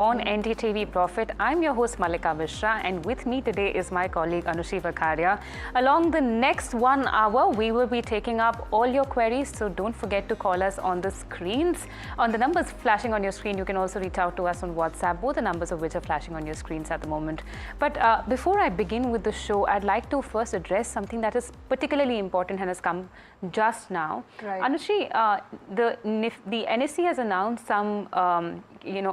on NDTV Profit. I'm your host Malika Mishra, and with me today is my colleague Anushi Vakharia. Along the next 1 hour, we will be taking up all your queries, so don't forget to call us on the screens. On the numbers flashing on your screen, you can also reach out to us on WhatsApp, both the numbers of which are flashing on your screens at the moment. But before I begin with the show, I'd like to first address something that is particularly important and has come just now. Right. Anushi, the NSE has announced some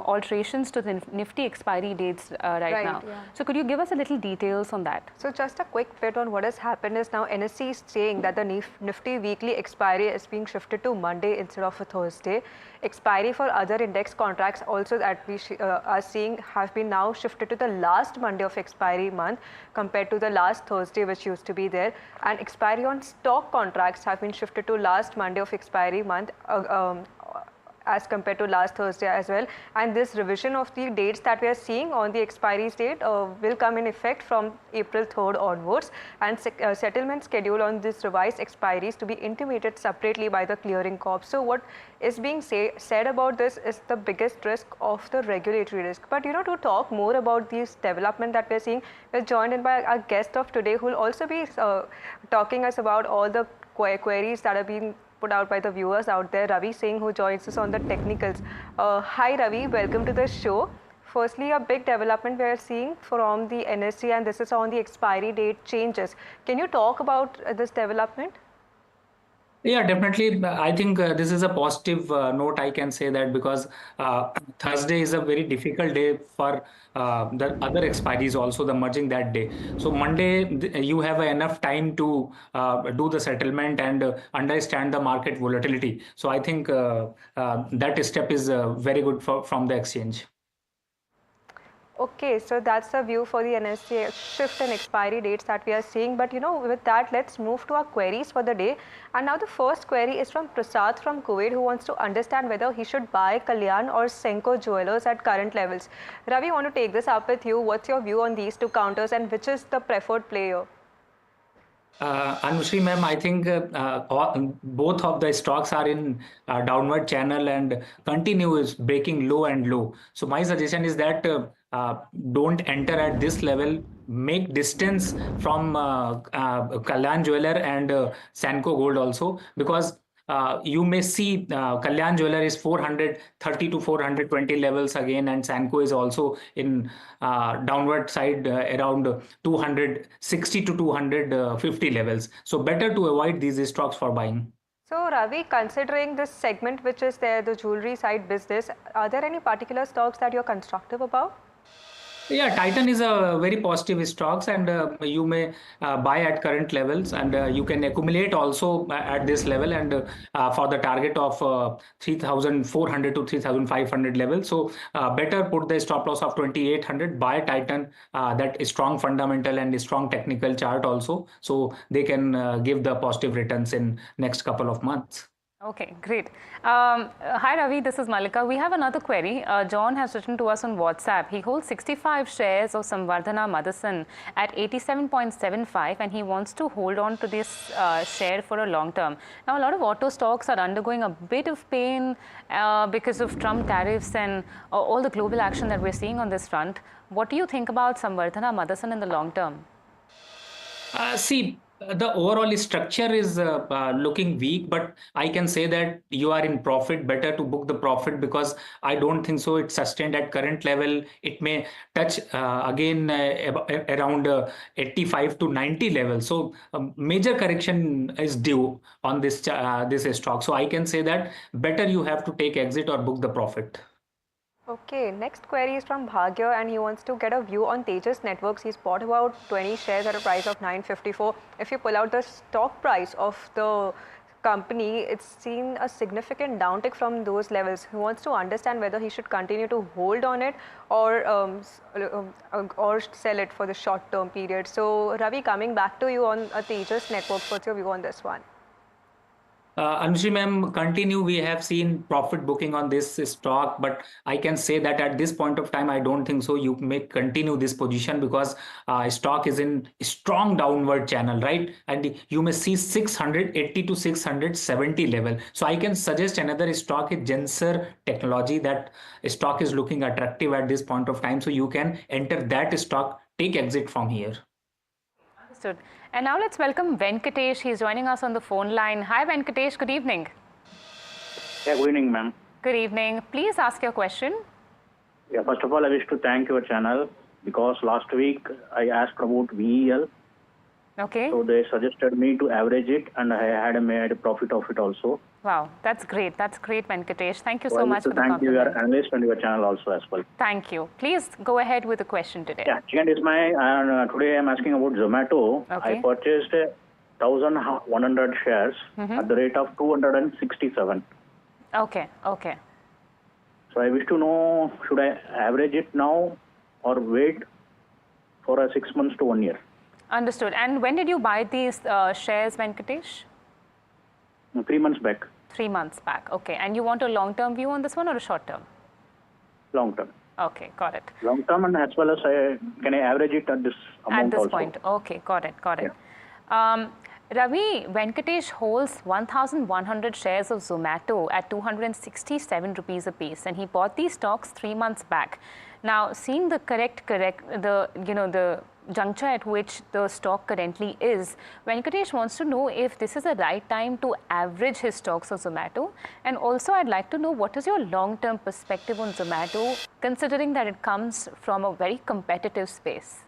alterations to the Nifty expiry dates right now. Yeah. So could you give us a little details on that? So just a quick bit on what has happened is now NSE is saying that the Nifty weekly expiry is being shifted to Monday instead of a Thursday. Expiry for other index contracts also that we are seeing have been now shifted to the last Monday of expiry month compared to the last Thursday which used to be there. And expiry on stock contracts have been shifted to last Monday of expiry month as compared to last Thursday as well. And this revision of the dates that we are seeing on the expiry date will come in effect from April 3rd onwards, and settlement schedule on this revised expiries to be intimated separately by the clearing corp. So what is being said about this is the biggest risk of the regulatory risk. But to talk more about this development that we are seeing, we're joined in by our guest of today who will also be talking us about all the queries that are being put out by the viewers out there. Ravi Singh, who joins us on the technicals. Hi Ravi, welcome to the show. Firstly, a big development we are seeing from the NSE, and this is on the expiry date changes. Can you talk about this development? Yeah, definitely. I think this is a positive note, I can say that, because Thursday is a very difficult day for the other expiries also, the merging that day. So Monday, you have enough time to do the settlement and understand the market volatility. So I think that step is very good from the exchange. Okay, so that's the view for the NSE shift and expiry dates that we are seeing. But with that, let's move to our queries for the day. And now the first query is from Prasad from Kuwait, who wants to understand whether he should buy Kalyan or Senco Jewelers at current levels. Ravi, I want to take this up with you. What's your view on these two counters, and which is the preferred player? Anushri ma'am, I think both of the stocks are in downward channel and continues breaking low and low. So my suggestion is that don't enter at this level. Make distance from Kalyan Jeweler and Sanco Gold also, because you may see Kalyan Jeweler is 430 to 420 levels again, and Sanco is also in downward side around 260 to 250 levels. So better to avoid these stocks for buying. So Ravi, considering this segment which is there, the jewelry side business, are there any particular stocks that you're constructive about? Yeah, Titan is a very positive stocks, and you may buy at current levels, and you can accumulate also at this level, and for the target of 3,400 to 3,500 level. So better put the stop loss of 2,800, buy Titan, that is strong fundamental and strong technical chart also. So they can give the positive returns in next couple of months. Okay, great. Hi Ravi, this is Malika. We have another query. John has written to us on WhatsApp. He holds 65 shares of Samvardhana Motherson at 87.75, and he wants to hold on to this share for a long term. Now, a lot of auto stocks are undergoing a bit of pain because of Trump tariffs and all the global action that we're seeing on this front. What do you think about Samvardhana Motherson in the long term? See, the overall structure is looking weak, but I can say that you are in profit. Better to book the profit, because I don't think so it's sustained at current level. It may touch again around 85 to 90 level. So major correction is due on this stock. So I can say that better you have to take exit or book the profit. Okay, next query is from Bhagya, and he wants to get a view on Tejas Networks. He's bought about 20 shares at a price of 954. If you pull out the stock price of the company, it's seen a significant downtick from those levels. He wants to understand whether he should continue to hold on it or sell it for the short-term period. So Ravi, coming back to you on Tejas Networks, what's your view on this one? Anushri ma'am, continue. We have seen profit booking on this stock, but I can say that at this point of time, I don't think so. You may continue this position because stock is in strong downward channel, right? And you may see 680 to 670 level. So I can suggest another stock is Gensar Technology. That stock is looking attractive at this point of time. So you can enter that stock, take exit from here. Understood. And now let's welcome Venkatesh. He's joining us on the phone line. Hi, Venkatesh. Good evening. Yeah, good evening, ma'am. Good evening. Please ask your question. Yeah, first of all, I wish to thank your channel because last week I asked about VEL. Okay. So they suggested me to average it and I had made a profit of it also. Wow, that's great. That's great, Venkatesh. Thank you So so I much for wish to the thank you, compliment. your analyst and your channel also as well. Thank you. Please go ahead with the question today. Yeah, second is my, today I am asking about Zomato. Okay. I purchased 1,100 shares at the rate of 267. Okay, okay. So I wish to know, should I average it now or wait for a 6 months to 1 year? Understood. And when did you buy these shares, Venkatesh? 3 months back, 3 months back. Okay. And you want a long-term view on this one or a short-term? long term. Okay, got it. Long term and as well as can I average it at this amount At this also? point. Okay, got it, got it. Ravi, Venkatesh holds 1,100 shares of Zomato at 267 rupees a piece, and he bought these stocks 3 months back. Now, seeing the the juncture at which the stock currently is, Venkatesh wants to know if this is the right time to average his stocks of Zomato. And also, I'd like to know what is your long-term perspective on Zomato, considering that it comes from a very competitive space.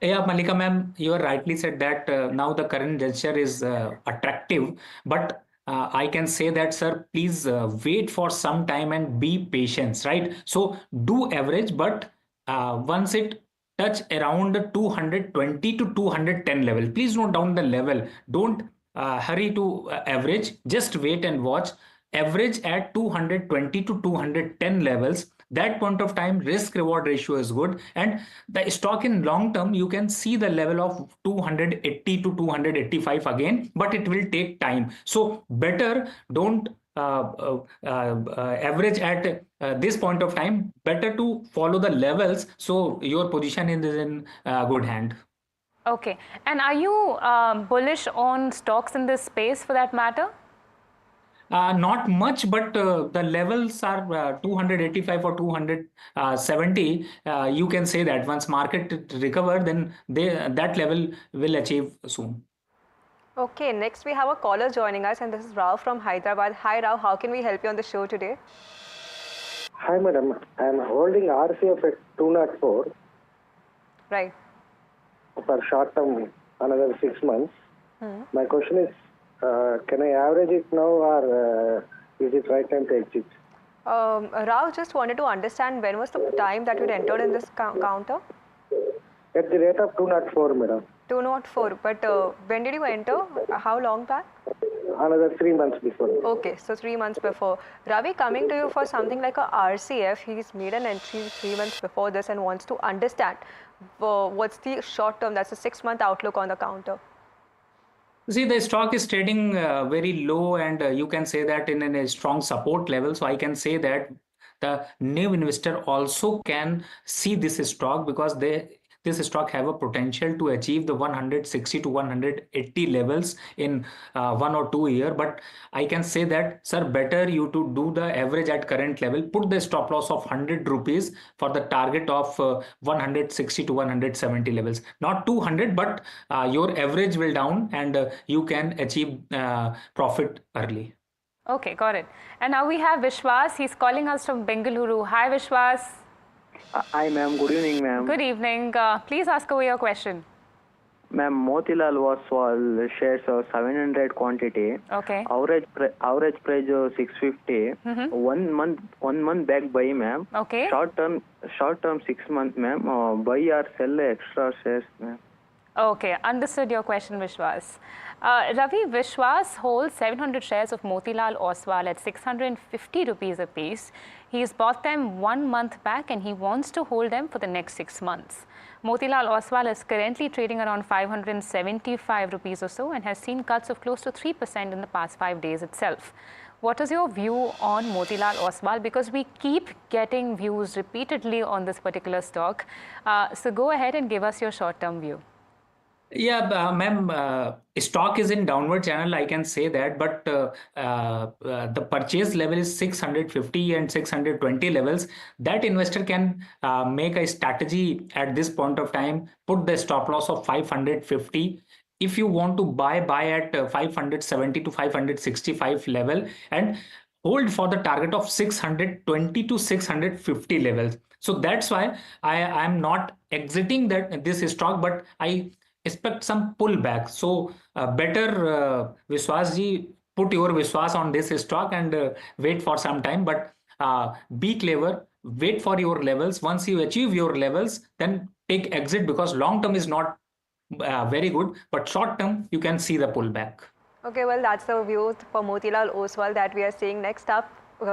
Yeah, Malika ma'am, you are rightly said that now the current juncture is attractive, but I can say that, sir, please wait for some time and be patient, right? So do average, but once it touch around 220 to 210 level, please note down the level. Don't hurry to average, just wait and watch. Average at 220 to 210 levels. That point of time risk reward ratio is good, and the stock in long term you can see the level of 280 to 285 again, but it will take time. So better don't average at this point of time. Better to follow the levels so your position is in good hand. Okay. And are you bullish on stocks in this space for that matter? Not much, but the levels are 285 or 270. You can say that once market recover, then that level will achieve soon. Okay, next we have a caller joining us, and this is Rao from Hyderabad. Hi Rao, how can we help you on the show today? Hi madam, I am holding RCF at 204 Right. for short term another 6 months. My question is, can I average it now or is it right time to exit? Rao, just wanted to understand when was the time that you entered in this counter? At the rate of 204 madam. 204, but when did you enter? How long back? Another 3 months before. Okay, so 3 months before. Ravi, coming to you for something like a RCF, he's made an entry 3 months before this and wants to understand what's the short term, that's a 6-month outlook on the counter. See, the stock is trading very low, and you can say that in a strong support level. So I can say that the new investor also can see this stock because this stock have a potential to achieve the 160 to 180 levels in 1 or 2 year. But I can say that, sir, better you to do the average at current level, put the stop loss of 100 rupees for the target of 160 to 170 levels, not 200, but your average will down, and you can achieve profit early. Okay, got it. And now we have Vishwas. He's calling us from Bengaluru. Hi, Vishwas. Hi ma'am, good evening ma'am. Good evening. Please ask away your question. Ma'am, Motilal Oswal shares 700 quantity. Okay. Average price 650. 1 month back buy ma'am. Okay. Short term 6 months ma'am. Buy or sell extra shares ma'am. Okay, understood your question, Vishwas. Ravi, Vishwas holds 700 shares of Motilal Oswal at 650 rupees a piece. He's bought them 1 month back and he wants to hold them for the next 6 months. Motilal Oswal is currently trading around 575 rupees or so and has seen cuts of close to 3% in the past 5 days itself. What is your view on Motilal Oswal? Because we keep getting views repeatedly on this particular stock. So go ahead and give us your short-term view. Yeah, ma'am, stock is in downward channel, I can say that, but the purchase level is 650 and 620 levels. That investor can make a strategy at this point of time, put the stop loss of 550. If you want to buy at 570 to 565 level and hold for the target of 620 to 650 levels. So that's why I am not exiting this stock, but I expect some pullback. So better, Vishwas put your Vishwas on this stock and wait for some time. But be clever, wait for your levels. Once you achieve your levels, then take exit, because long term is not very good, but short term you can see the pullback. Okay, well, that's the view for Motilal Oswal that we are seeing. Next up,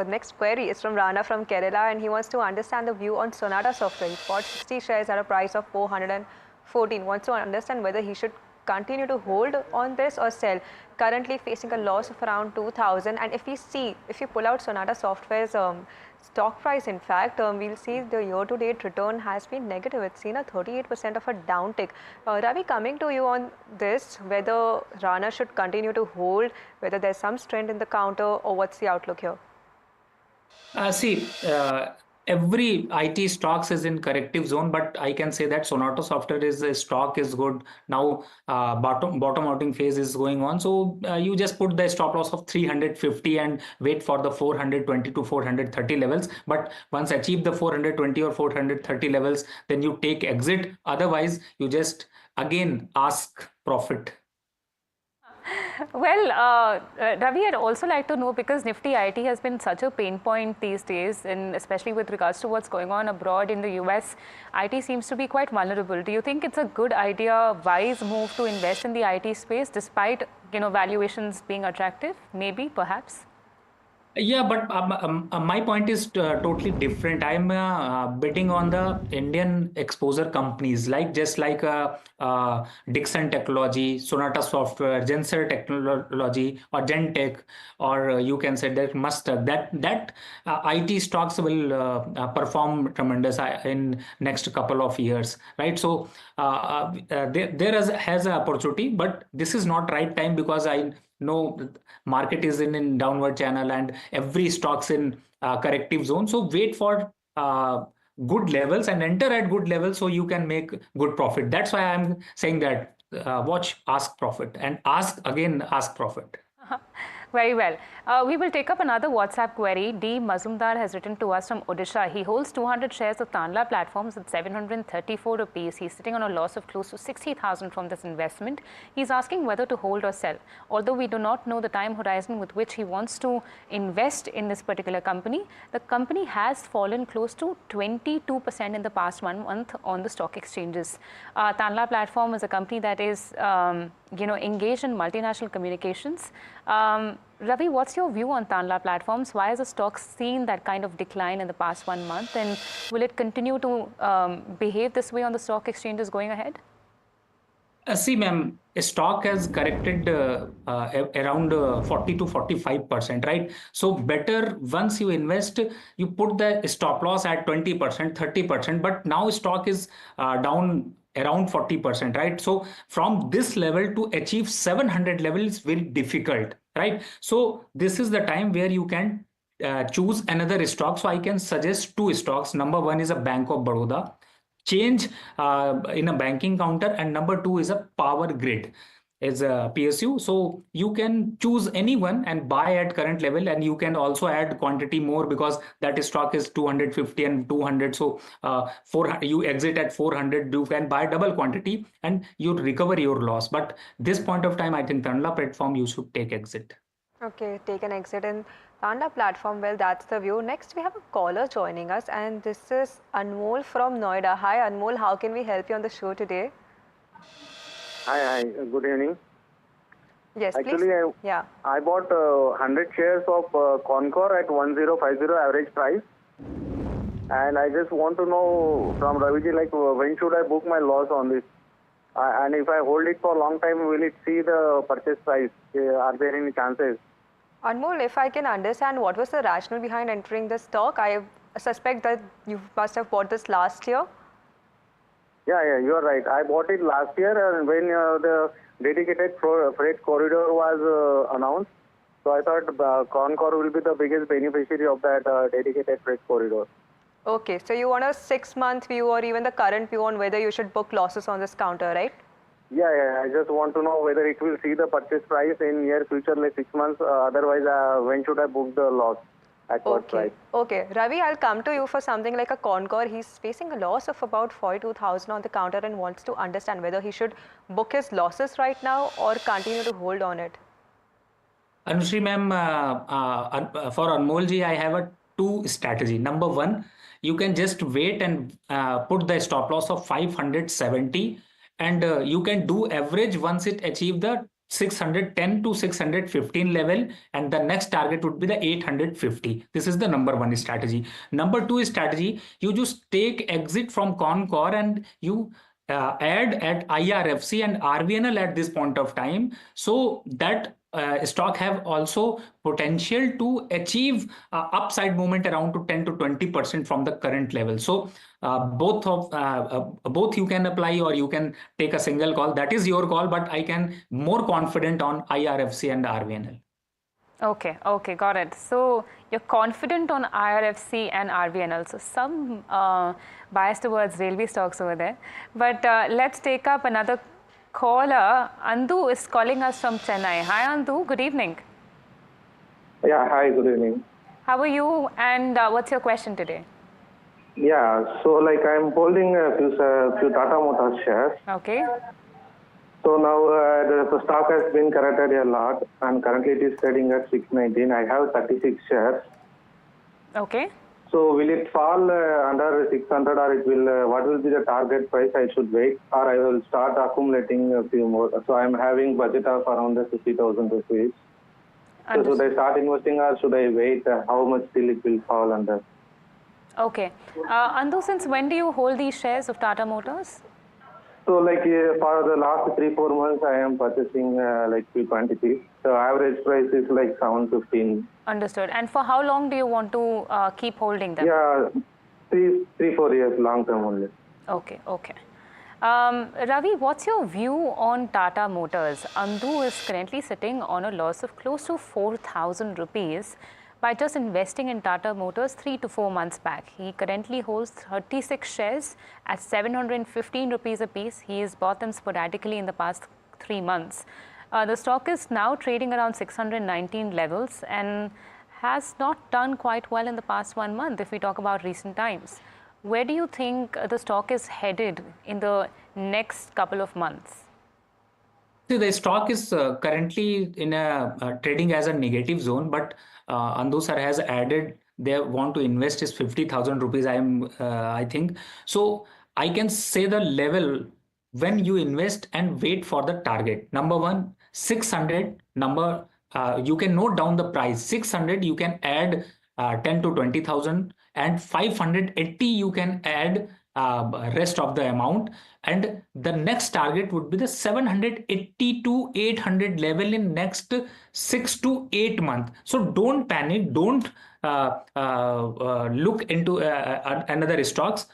next query is from Rana from Kerala, and he wants to understand the view on Sonata Software. He bought 60 shares at a price of 414. Wants to understand whether he should continue to hold on this or sell. Currently facing a loss of around 2,000. And if you pull out Sonata Software's stock price, in fact, we'll see the year-to-date return has been negative. It's seen a 38% of a downtick. Ravi, coming to you on this, whether Rana should continue to hold, whether there's some strength in the counter, or what's the outlook here? See, every IT stocks is in corrective zone, but I can say that Sonata Software stock is good now. Bottom outing phase is going on, so you just put the stop loss of 350 and wait for the 420 to 430 levels. But once achieve the 420 or 430 levels, then you take exit. Otherwise, you just again ask profit. Well, Ravi, I'd also like to know, because Nifty IT has been such a pain point these days, and especially with regards to what's going on abroad in the US, IT seems to be quite vulnerable. Do you think it's a good idea, wise move to invest in the IT space despite, valuations being attractive? Maybe, perhaps? Yeah, but my point is totally different. I'm betting on the Indian exposure companies, just like Dixon Technology, Sonata Software, Genser Technology, or Gentech, or you can say that Mustard. That IT stocks will perform tremendous in next couple of years, right? So has an opportunity, but this is not right time, because I know market is in downward channel and every stock's in corrective zone. So wait for good levels and enter at good levels, so you can make good profit. That's why I'm saying that watch, ask profit, and ask profit. Very well. We will take up another WhatsApp query. D. Mazumdar has written to us from Odisha. He holds 200 shares of Tanla Platforms at 734 rupees. He's sitting on a loss of close to 60,000 from this investment. He's asking whether to hold or sell. Although we do not know the time horizon with which he wants to invest in this particular company, the company has fallen close to 22% in the past 1 month on the stock exchanges. Tanla Platform is a company that is engaged in multinational communications. Ravi, what's your view on Tanla Platforms? Why has the stock seen that kind of decline in the past 1 month, and will it continue to behave this way on the stock exchanges going ahead? See, ma'am, stock has corrected around 40 to 45%, right? So better, once you invest, you put the stop loss at 20%, 30%, but now stock is down around 40%, right? So from this level to achieve 700 level is very difficult, right? So this is the time where you can choose another stock. So I can suggest 2 stocks. Number 1 is a Bank of Baroda, change in a banking counter, and number 2 is a power grid, is a PSU. So you can choose anyone and buy at current level, and you can also add quantity more, because that stock is 250 and 200. So you exit at 400, you can buy double quantity and you recover your loss. But this point of time, I think Tanla Platform, you should take exit. Okay, take an exit in Tanla Platform. Well, that's the view. Next, we have a caller joining us, and this is Anmol from Noida. Hi, Anmol. How can we help you on the show today? Hi. Good evening. Yes, Actually, please. Yeah. I bought 100 shares of Concor at 1050 average price. And I just want to know from Raviji, like, when should I book my loss on this? And if I hold it for a long time, will it see the purchase price? Are there any chances? Anmol, if I can understand what was the rationale behind entering the stock, I suspect that you must have bought this last year. Yeah, you are right. I bought it last year and when the dedicated freight corridor was announced. So I thought Concor will be the biggest beneficiary of that dedicated freight corridor. Okay, so you want a 6-month view or even the current view on whether you should book losses on this counter, right? Yeah. I just want to know whether it will see the purchase price in near future, like 6 months. Otherwise, when should I book the loss? At what price? Okay, Ravi, I'll come to you for something like a Concor. He's facing a loss of about 42,000 on the counter and wants to understand whether he should book his losses right now or continue to hold on it. Anushri ma'am, for Anmolji, I have a two strategy. Number one, you can just wait and put the stop loss of 570, and you can do average once it achieve the 610 to 615 level, and the next target would be the 850. This is the number one strategy. Number two strategy, you just take exit from Concor and you add at IRFC and RVNL at this point of time, so that stock have also potential to achieve upside movement around to 10 to 20% from the current level. So both you can apply or you can take a single call. That is your call, but I can more confident on IRFC and RVNL. Okay, got it. So you're confident on IRFC and RVNL. So some bias towards railway stocks over there. But let's take up another caller. Andu is calling us from Chennai. Hi Andu, good evening. Yeah, hi, good evening. How are you and what's your question today? Yeah, so like I'm holding a few Tata Motors shares. Okay. So now the stock has been corrected a lot and currently it is trading at 619. I have 36 shares. Okay. So will it fall under 600 or it will, what will be the target price I should wait, or I will start accumulating a few more? So I'm having budget of around 50,000 rupees. So should I start investing or should I wait? How much till it will fall under? Okay. Andu, since when do you hold these shares of Tata Motors? So like for the last 3-4 months, I am purchasing like few quantities. The average price is like 715. Understood. And for how long do you want to keep holding them? Yeah, 3-4 years, long term only. Okay. Ravi, what's your view on Tata Motors? Andu is currently sitting on a loss of close to 4,000 rupees by just investing in Tata Motors 3 to 4 months back. He currently holds 36 shares at 715 rupees a piece. He has bought them sporadically in the past 3 months. The stock is now trading around 619 levels and has not done quite well in the past 1 month if we talk about recent times. Where do you think the stock is headed in the next couple of months? See, the stock is currently in a trading as a negative zone, but Andu sir has added they want to invest is 50,000 rupees. I think so. I can say the level when you invest and wait for the target. Number one, 600. You can note down the price. 600 you can add 10 to 20,000, and 580 you can add rest of the amount, and the next target would be the 780 to 800 level in next 6 to 8 months. So don't panic, don't look into another stocks.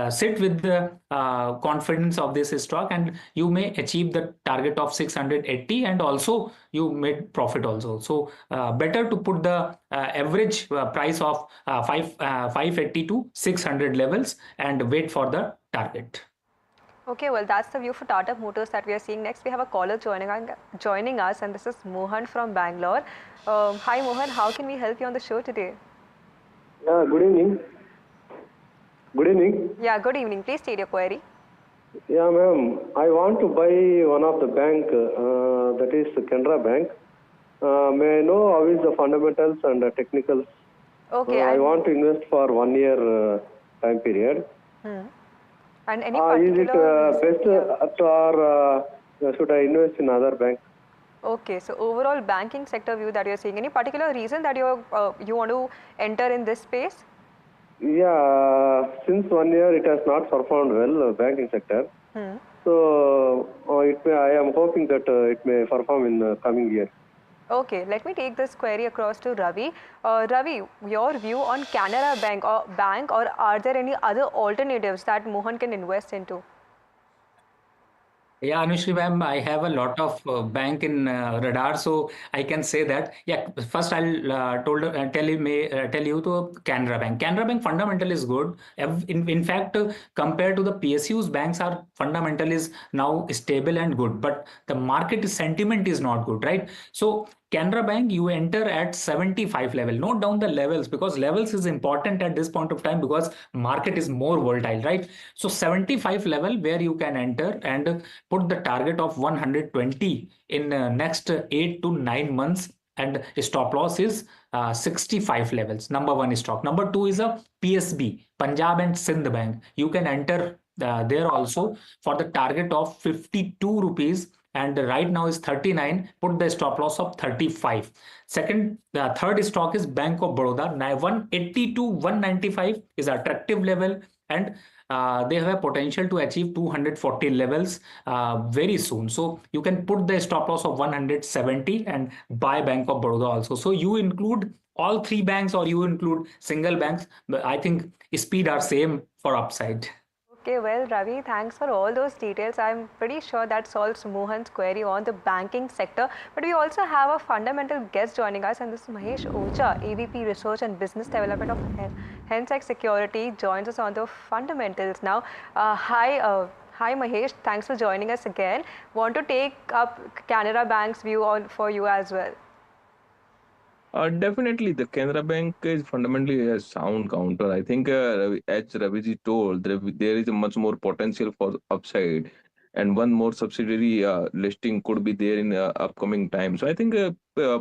Sit with the confidence of this stock and you may achieve the target of 680, and also you made profit also. So better to put the average price of 580 to 600 levels and wait for the target. Okay, well, that's the view for Tata Motors that we are seeing. Next, we have a caller joining us, and this is Mohan from Bangalore. Hi, Mohan. How can we help you on the show today? Good evening. Good evening. Yeah, good evening. Please state your query. Yeah, ma'am. I want to buy one of the bank, that is Canara Bank. May I know how is the fundamentals and the technicals? Okay. I want to invest for 1 year time period. And any particular is it best or Should I invest in other bank? Okay, so overall banking sector view that you're seeing, any particular reason that you want to enter in this space? Yeah, since 1 year it has not performed well, banking sector. So I am hoping that it may perform in the coming year. Okay, let me take this query across to Ravi. Ravi, your view on Canara Bank, or are there any other alternatives that Mohan can invest into? Yeah, Anushri ma'am, I have a lot of bank in radar, so I can say that. Yeah, first I'll tell you to Canara Bank. Canara Bank fundamental is good. In fact, compared to the PSUs, banks are fundamental is now stable and good, but the market sentiment is not good, right? So Canara Bank, you enter at 75 level. Note down the levels because levels is important at this point of time because market is more volatile, right? So 75 level where you can enter and put the target of 120 in next 8 to 9 months, and stop loss is 65 levels. Number one stock. Number two is a PSB, Punjab and Sindh Bank. You can enter there also for the target of 52 rupees, and right now is 39. Put the stop loss of 35. The third stock is Bank of Baroda. 180 to 195 is attractive level, and they have a potential to achieve 240 levels very soon. So you can put the stop loss of 170 and buy Bank of Baroda also. So you include all three banks or you include single banks. But I think speed are same for upside. Okay, well, Ravi, thanks for all those details. I'm pretty sure that solves Mohan's query on the banking sector. But we also have a fundamental guest joining us, and this is Mahesh Ocha, AVP Research and Business Development of Hensec Security, joins us on the fundamentals now. Hi, Mahesh. Thanks for joining us again. Want to take up Canara Bank's view on for you as well? Definitely, the Canara Bank is fundamentally a sound counter. I think, as Raviji told, there is a much more potential for upside, and one more subsidiary listing could be there in upcoming time. So I think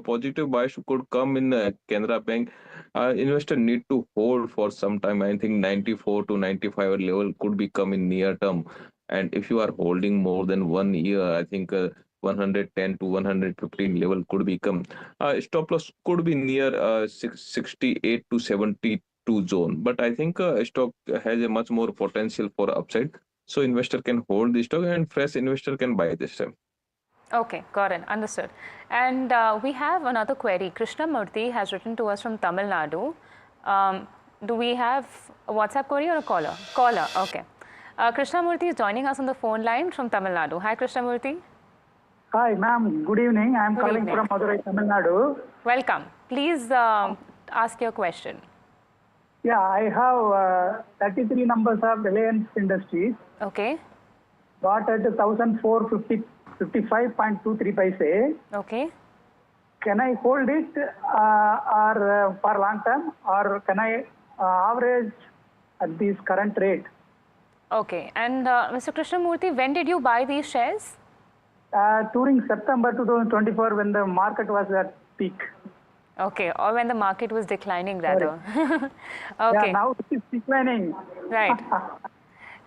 positive bias could come in Canara Bank. Investor need to hold for some time. I think 94 to 95 level could become in near term, and if you are holding more than 1 year, I think 110 to 115 level could become stop loss could be near 68 to 72 zone, but I think stock has a much more potential for upside, so investor can hold the stock and fresh investor can buy this time. Okay, got it, understood. And we have another query. Krishna Murthy has written to us from Tamil Nadu. Do we have a WhatsApp query or a caller? Caller, okay. Krishna Murthy is joining us on the phone line from Tamil Nadu. Hi, Krishna Murthy. Hi, ma'am. Good evening. I am calling from Madurai, Tamil Nadu. Welcome. Please ask your question. Yeah, I have 33 numbers of Reliance Industries. Okay. Bought at 1,455.23 paise. Okay. Can I hold it or for long term, or can I average at this current rate? Okay. And Mr. Krishnamurthy, when did you buy these shares? During September 2024, when the market was at peak. Okay, or when the market was declining rather. Okay. Yeah, now it is declining. Right.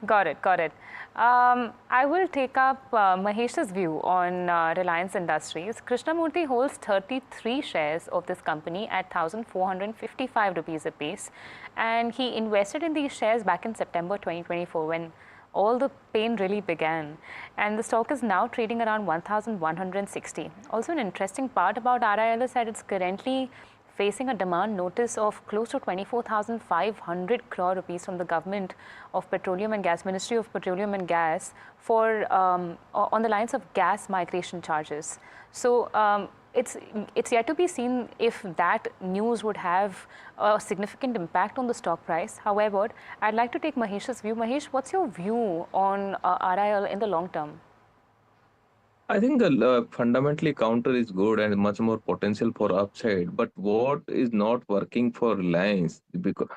Got it, got it. I will take up Mahesh's view on Reliance Industries. Krishnamurthy holds 33 shares of this company at 1,455 rupees a piece, and he invested in these shares back in September 2024 when all the pain really began, and the stock is now trading around 1,160. Also, an interesting part about RIL is that it's currently facing a demand notice of close to 24,500 crore rupees from the government of Petroleum and Gas, Ministry of Petroleum and Gas, for on the lines of gas migration charges. So it's yet to be seen if that news would have a significant impact on the stock price. However, I'd like to take Mahesh's view. Mahesh, what's your view on RIL in the long term? I think the fundamentally counter is good and much more potential for upside. But what is not working for Reliance, because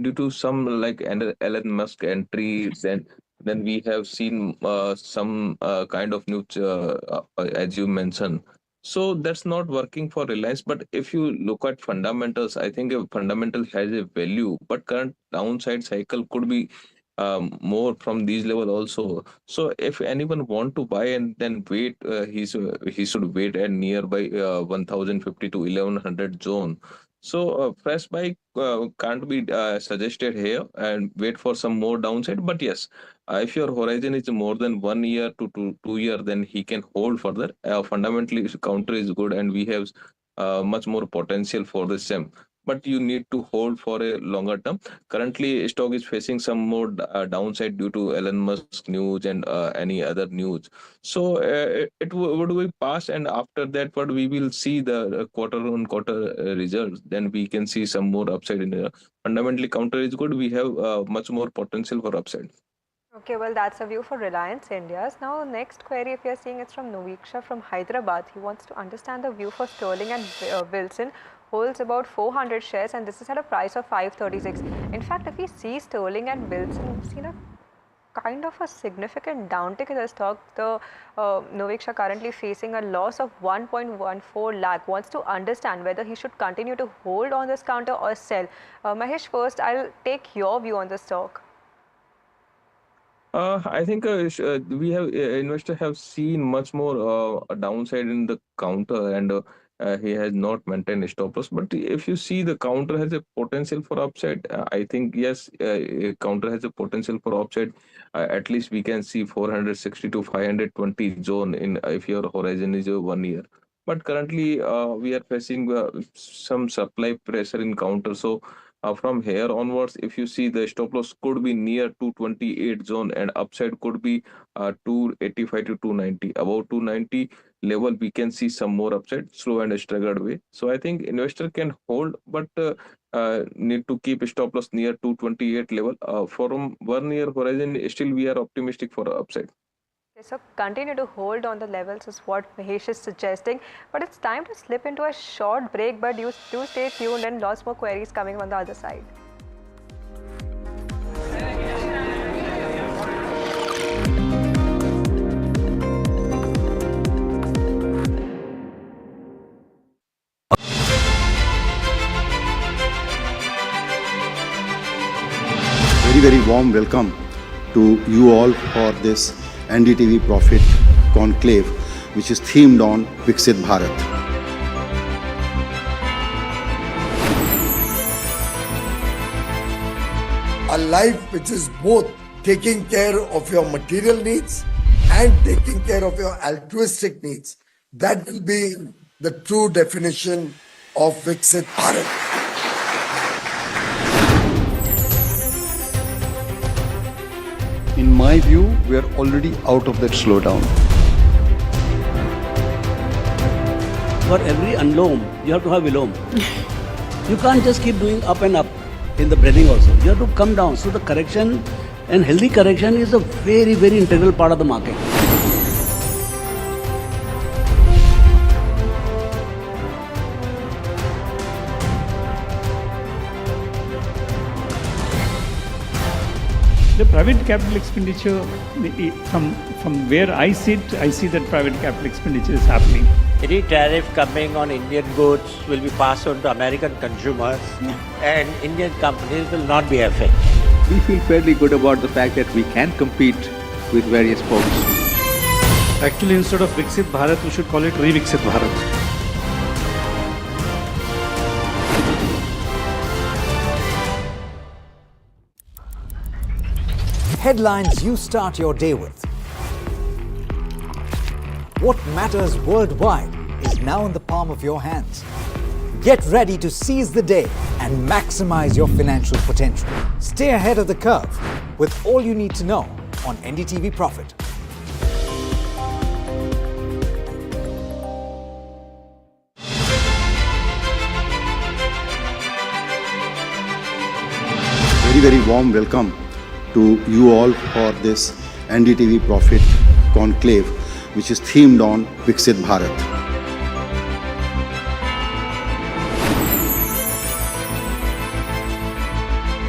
due to some like Elon Musk entries, and then we have seen some kind of news, as you mentioned. So that's not working for Reliance. But if you look at fundamentals, I think a fundamental has a value, but current downside cycle could be more from these level also. So if anyone want to buy and then wait, he should wait at nearby 1050 to 1100 zone. So fresh buy can't be suggested here, and wait for some more downside. But yes, if your horizon is more than 1 year to 2 year, then he can hold further. Fundamentally, counter is good, and we have much more potential for the same. But you need to hold for a longer term. Currently, stock is facing some more downside due to Elon Musk news and any other news. So would be past, and after that, what we will see the quarter on quarter results. Then we can see some more upside in the fundamentally counter is good. We have much more potential for upside. Okay, well, that's a view for Reliance India's. Now, next query, if you're seeing, it's from Noviksha from Hyderabad. He wants to understand the view for Sterling and Wilson. Holds about 400 shares, and this is at a price of 536. In fact, if we see Sterling and Wilson, we've seen a kind of a significant downtick in the stock. The Noviksha currently facing a loss of 1.14 lakh. Wants to understand whether he should continue to hold on this counter or sell. Mahesh, first, I'll take your view on the stock. I think we have investor have seen much more downside in the counter, and he has not maintained a stop loss. But if you see the counter has a potential for upside, I think yes, counter has a potential for upside. At least we can see 460 to 520 zone in if your horizon is 1 year. But currently we are facing some supply pressure in counter, so from here onwards, if you see the stop loss could be near 228 zone, and upside could be 285 to 290. About 290 level, we can see some more upside, slow and staggered way. So I think investor can hold, but need to keep stop loss near 228 level. From 1 year horizon, still we are optimistic for upside. Okay, so continue to hold on the levels is what Mahesh is suggesting. But it's time to slip into a short break, but you do stay tuned, and lots more queries coming on the other side. Very warm welcome to you all for this NDTV Profit Conclave, which is themed on Viksit Bharat. A life which is both taking care of your material needs and taking care of your altruistic needs. That will be the true definition of Viksit Bharat. In my view, we are already out of that slowdown. For every anlom, you have to have vilom. You can't just keep doing up and up in the breathing also. You have to come down. So the correction and healthy correction is a very integral part of the market. The private capital expenditure, from where I sit, I see that private capital expenditure is happening. Any tariff coming on Indian goods will be passed on to American consumers, and Indian companies will not be affected. We feel fairly good about the fact that we can compete with various folks. Actually, instead of Viksit Bharat, we should call it Re-Viksit Bharat. Headlines you start your day with. What matters worldwide is now in the palm of your hands. Get ready to seize the day and maximize your financial potential. Stay ahead of the curve with all you need to know on NDTV Profit. Very warm welcome to you all for this NDTV Profit Conclave, which is themed on Viksit Bharat.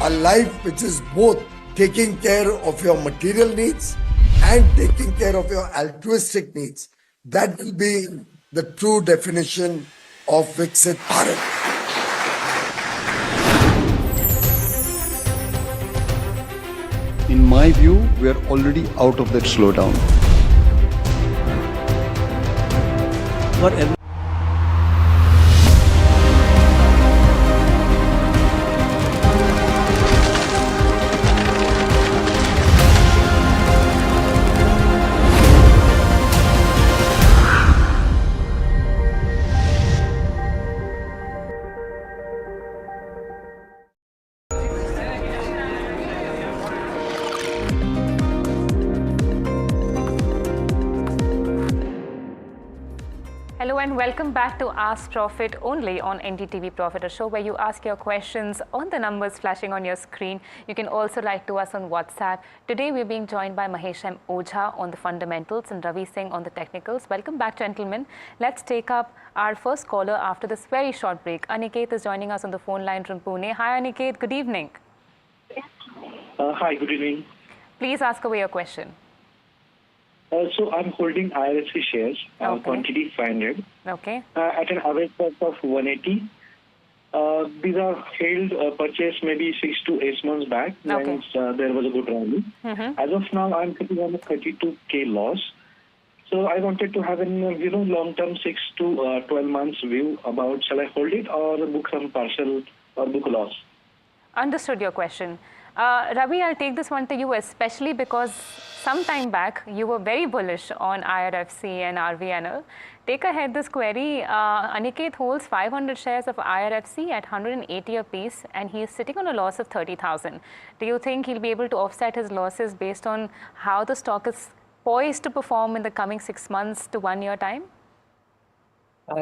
A life which is both taking care of your material needs and taking care of your altruistic needs. That will be the true definition of Viksit Bharat. In my view, we are already out of that slowdown. For every Hello and welcome back to Ask Profit only on NDTV Profit, a show where you ask your questions on the numbers flashing on your screen. You can also write to us on WhatsApp. Today we're being joined by Mahesh M. Ojha on the fundamentals and Ravi Singh on the technicals. Welcome back, gentlemen. Let's take up our first caller after this very short break. Aniket is joining us on the phone line from Pune. Hi Aniket, good evening. Hi, good evening. Please ask away your question. So I'm holding IRFC shares, quantity 500, Okay. at an average price of 180. These are held, purchased maybe 6 to 8 months back when there was a good rally. As of now, I'm sitting on a 32K loss. So I wanted to have a long-term 6 to 12 months view about shall I hold it or book some partial or book loss. Understood your question. Ravi, I'll take this one to you, especially because some time back you were very bullish on IRFC and RVNL. Take ahead this query. Aniket holds 500 shares of IRFC at 180 a piece and he is sitting on a loss of 30,000. Do you think he'll be able to offset his losses based on how the stock is poised to perform in the coming 6 months to 1 year time?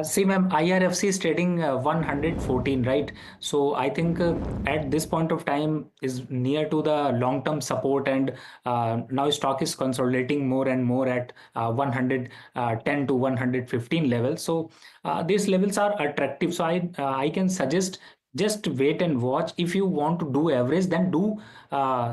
See, ma'am, IRFC is trading 114, right? So I think at this point of time is near to the long-term support, and now stock is consolidating more and more at 110 to 115 levels. So these levels are attractive. So I can suggest just wait and watch. If you want to do average, then do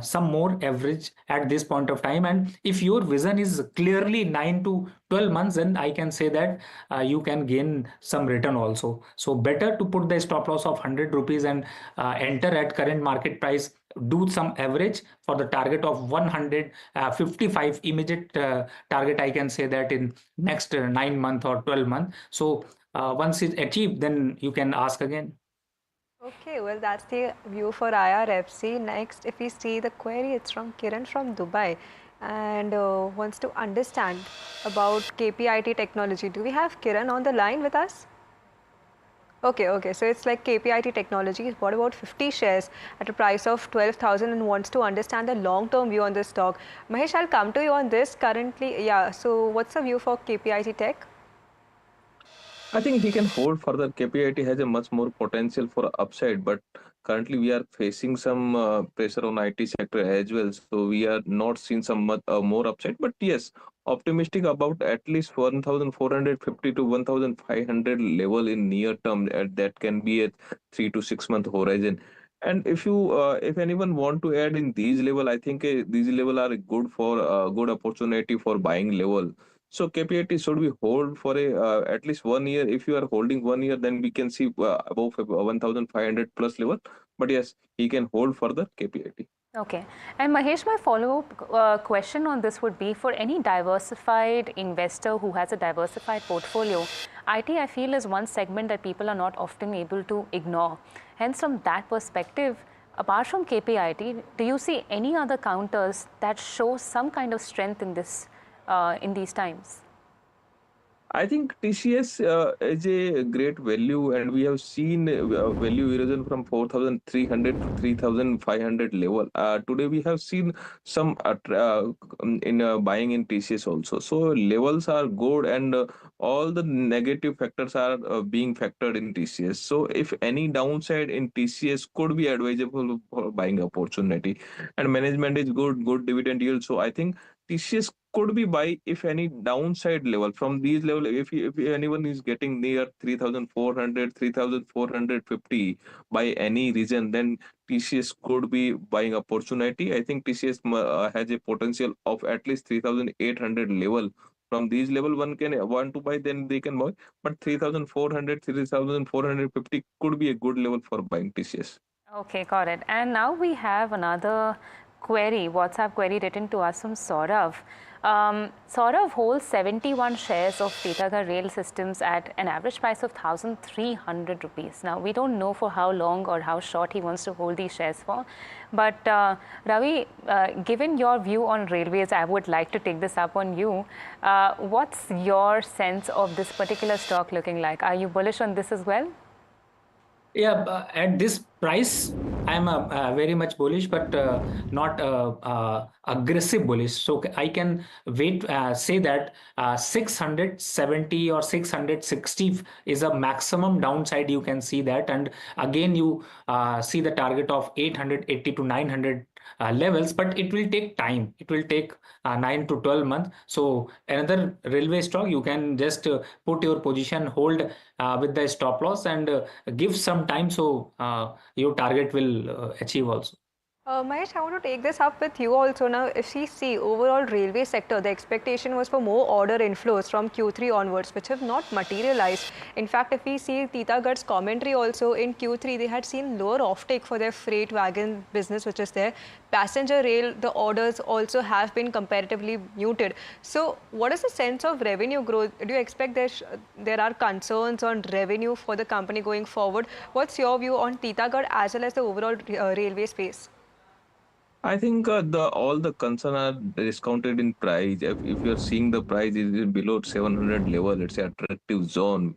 some more average at this point of time. And if your vision is clearly 9 to 12 months, then I can say that you can gain some return also. So better to put the stop loss of 100 rupees and enter at current market price. Do some average for the target of 155 immediate target. I can say that in next 9 month or 12 months. So once it's achieved, then you can ask again. Okay, well, that's the view for IRFC. Next, if we see the query, it's from Kiran from Dubai and wants to understand about KPIT technology. Do we have Kiran on the line with us? Okay, so it's like KPIT technology. What about 50 shares at a price of 12,000 and wants to understand the long-term view on this stock? Mahesh, I'll come to you on this currently. Yeah, so what's the view for KPIT Tech? I think he can hold further. KPIT has a much more potential for upside, but currently we are facing some pressure on IT sector as well. So we are not seeing some more upside. But yes, optimistic about at least 1,450 to 1,500 level in near term. That can be a 3 to 6 month horizon. And if anyone want to add in these level, I think these level are good for good opportunity for buying level. So KPIT should we hold for a at least 1 year. If you are holding 1 year, then we can see above 1,500 plus level. But yes, he can hold further KPIT. Okay. And Mahesh, my follow-up question on this would be for any diversified investor who has a diversified portfolio, IT, I feel, is one segment that people are not often able to ignore. Hence, from that perspective, apart from KPIT, do you see any other counters that show some kind of strength in this in these times? I think TCS is a great value, and we have seen value erosion from 4,300 to 3,500 level. Today we have seen some in buying in TCS also. So levels are good, and all the negative factors are being factored in TCS. So if any downside in TCS could be advisable for buying opportunity, and management is good dividend yield. So I think TCS could be buy if any downside level from these level, if anyone is getting near 3,400 3,450 by any reason, then TCS could be buying opportunity. I think TCS has a potential of at least 3,800 level. From these level one can want to buy, then they can buy, but 3,400 3,450 could be a good level for buying TCS. Okay, got it. And now we have another query, WhatsApp query written to us from Saurav. Saurav holds 71 shares of Titagarh Rail Systems at an average price of 1,300 rupees. Now, we don't know for how long or how short he wants to hold these shares for. But Ravi, given your view on railways, I would like to take this up on you. What's your sense of this particular stock looking like? Are you bullish on this as well? Yeah, at this price, I'm very much bullish, but not aggressive bullish. So I can say that 670 or 660 is a maximum downside. You can see that, and again you see the target of 880 to 900 levels, but it will take time. It will take 9 to 12 months. So another railway stock, you can just put your position, hold with the stop loss, and give some time, so your target will achieve also. Mahesh, I want to take this up with you also. Now, if we see overall railway sector, the expectation was for more order inflows from Q3 onwards, which have not materialized. In fact, if we see Titagarh's commentary also in Q3, they had seen lower offtake for their freight wagon business, which is there. Passenger rail, the orders also have been comparatively muted. So, what is the sense of revenue growth? Do you expect there are concerns on revenue for the company going forward? What's your view on Titagarh as well as the overall railway space? I think all the concern are discounted in price. If you're seeing the price is below 700 level, it's an attractive zone.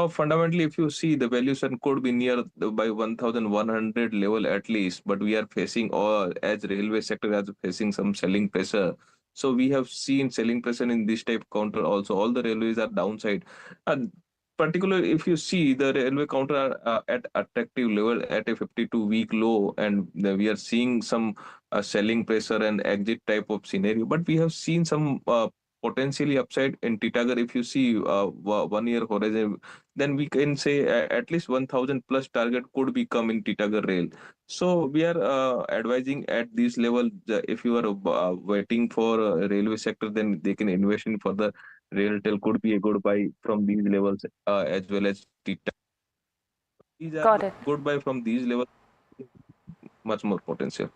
Fundamentally, if you see, the valuation could be near by 1,100 level at least, but we are facing, or as railway sector is facing some selling pressure. So we have seen selling pressure in this type counter also. All the railways are downside. And particularly if you see the railway counter are at attractive level at a 52-week low, and we are seeing some selling pressure and exit type of scenario. But we have seen some potentially upside in Titagarh. If you see 1 year horizon, then we can say at least 1,000 plus target could be come in Titagarh Rail. So we are advising at this level, if you are waiting for railway sector, then they can invest in further. Railtel could be a good buy from these levels, as well as Titagarh. These are Got it. good buy from these levels, much more potential.